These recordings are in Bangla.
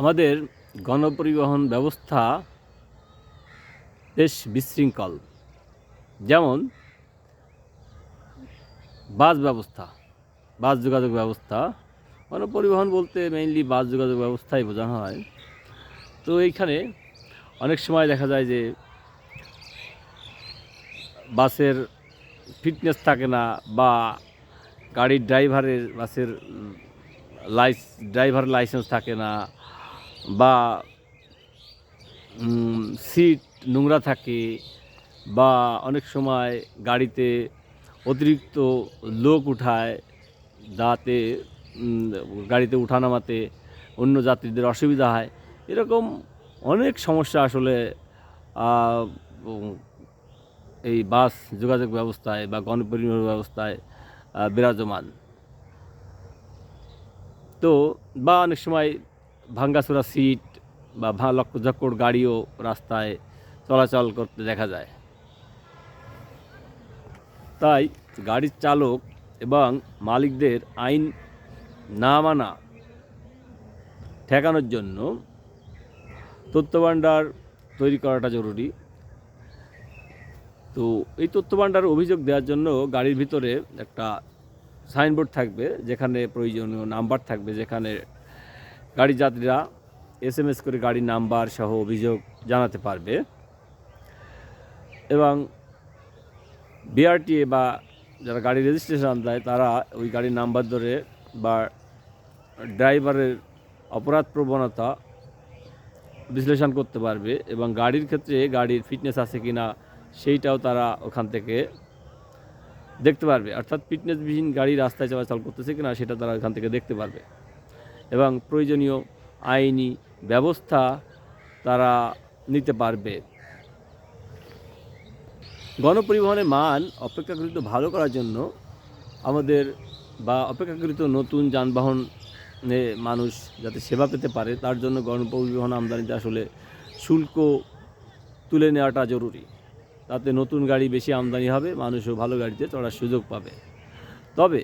আমাদের গণপরিবহন ব্যবস্থা বেশ বিশৃঙ্খল। যেমন বাস যোগাযোগ ব্যবস্থা। গণপরিবহন বলতে মেইনলি বাস যোগাযোগ ব্যবস্থাই বোঝানো হয়। তো এইখানে অনেক সময় দেখা যায় যে বাসের ফিটনেস থাকে না, বা গাড়ির বাসের ড্রাইভার লাইসেন্স থাকে না, বা সিট নোংরা থাকে, বা অনেক সময় গাড়িতে অতিরিক্ত লোক উঠায়, যাতে গাড়িতে উঠানামাতে অন্য যাত্রীদের অসুবিধা হয়। এরকম অনেক সমস্যা আসলে এই বাস যোগাযোগ ব্যবস্থায় বা গণপরিবহন ব্যবস্থায় বিরাজমান। তো বা অনেক সময় ভাঙ্গাচোরা সিট বা লক্কঝক্কর গাড়িও রাস্তায় চলাচল করতে দেখা যায়। তাই গাড়ির চালক এবং মালিকদের আইন না মানা ঠেকানোর জন্য তথ্যভাণ্ডার তৈরি করাটা জরুরি। তো এই তথ্যভাণ্ডার অভিযোগ দেওয়ার জন্য গাড়ির ভিতরে একটা সাইনবোর্ড থাকবে, যেখানে প্রয়োজনীয় নাম্বার থাকবে, যেখানে গাড়ির যাত্রীরা SMS করে গাড়ির নাম্বার সহ অভিযোগ জানাতে পারবে। এবং BRTA বা যারা গাড়ি রেজিস্ট্রেশন দেয় তারা ওই গাড়ির নাম্বার ধরে বা ড্রাইভারের অপরাধ প্রবণতা বিশ্লেষণ করতে পারবে, এবং গাড়ির ক্ষেত্রে গাড়ির ফিটনেস আছে কি না সেইটাও তারা ওখান থেকে দেখতে পারবে। অর্থাৎ ফিটনেসবিহীন গাড়ি রাস্তায় চলাচল করতেছে কিনা সেটা তারা ওখান থেকে দেখতে পারবে, এবং প্রয়োজনীয় আইনি ব্যবস্থা তারা নিতে পারবে। গণপরিবহনের মান অপেক্ষাকৃত ভালো করার জন্য আমাদের অপেক্ষাকৃত নতুন যানবাহনে মানুষ যাতে সেবা পেতে পারে, তার জন্য গণপরিবহন আমদানিতে আসলে শুল্ক তুলে নেওয়াটা জরুরি। তাতে নতুন গাড়ি বেশি আমদানি হবে, মানুষও ভালো গাড়িতে চড়ার সুযোগ পাবে। তবে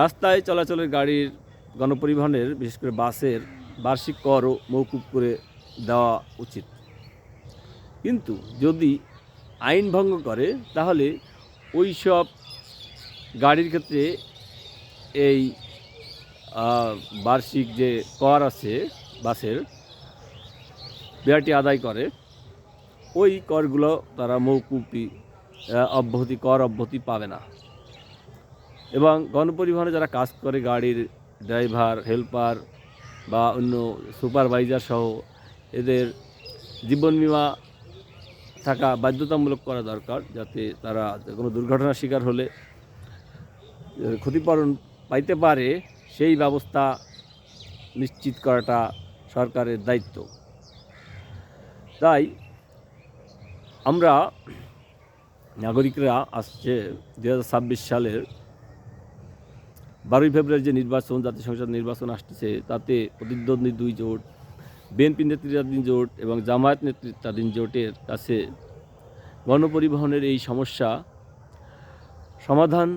রাস্তায় চলাচলের গাড়ির গণপরিবহনের বিশেষ করে বাসের বার্ষিক করও মওকুফ করে দেওয়া উচিত। কিন্তু যদি আইন ভঙ্গ করে তাহলে ওই সব গাড়ির ক্ষেত্রে এই বার্ষিক যে কর আছে বাসের, বিআরটি আদায় করে, ওই করগুলো তারা মওকুফি অব্যাহতি পাবে না। এবং গণপরিবহনে যারা কাজ করে, গাড়ির ড্রাইভার, হেল্পার বা অন্য সুপারভাইজার সহ, এদের জীবন বিমা থাকা বাধ্যতামূলক করা দরকার, যাতে তারা কোনো দুর্ঘটনার শিকার হলে ক্ষতিপূরণ পাইতে পারে, সেই ব্যবস্থা নিশ্চিত করাটা সরকারের দায়িত্ব। তাই আমরা নাগরিকরা আসছে 2026 সালের 12 ফেব্রুয়ারি যে নির্বাচন, জাতীয় সংসদ নির্বাচন আসতেছে, তাতে প্রতিদ্বন্দ্বী দুই জোট, বিএনপি নেতৃত্বাধীন জোট এবং জামায়াত নেতৃত্বাধীন জোটের কাছে গণপরিবহনের এই সমস্যা সমাধান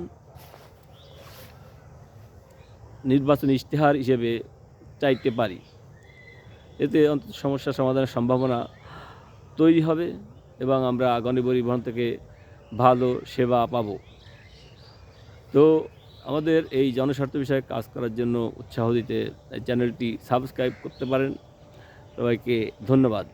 নির্বাচনী ইশতেহার হিসেবে চাইতে পারি। এতে অন্তত সমস্যা সমাধানের সম্ভাবনা তৈরি হবে এবং আমরা গণপরিবহন থেকে ভালো সেবা পাব। তো আমাদের এই জনস্বার্থ বিষয়ে কাজ করার জন্য উৎসাহ দিতে চ্যানেলটি সাবস্ক্রাইব করতে পারেন। সবাইকে ধন্যবাদ।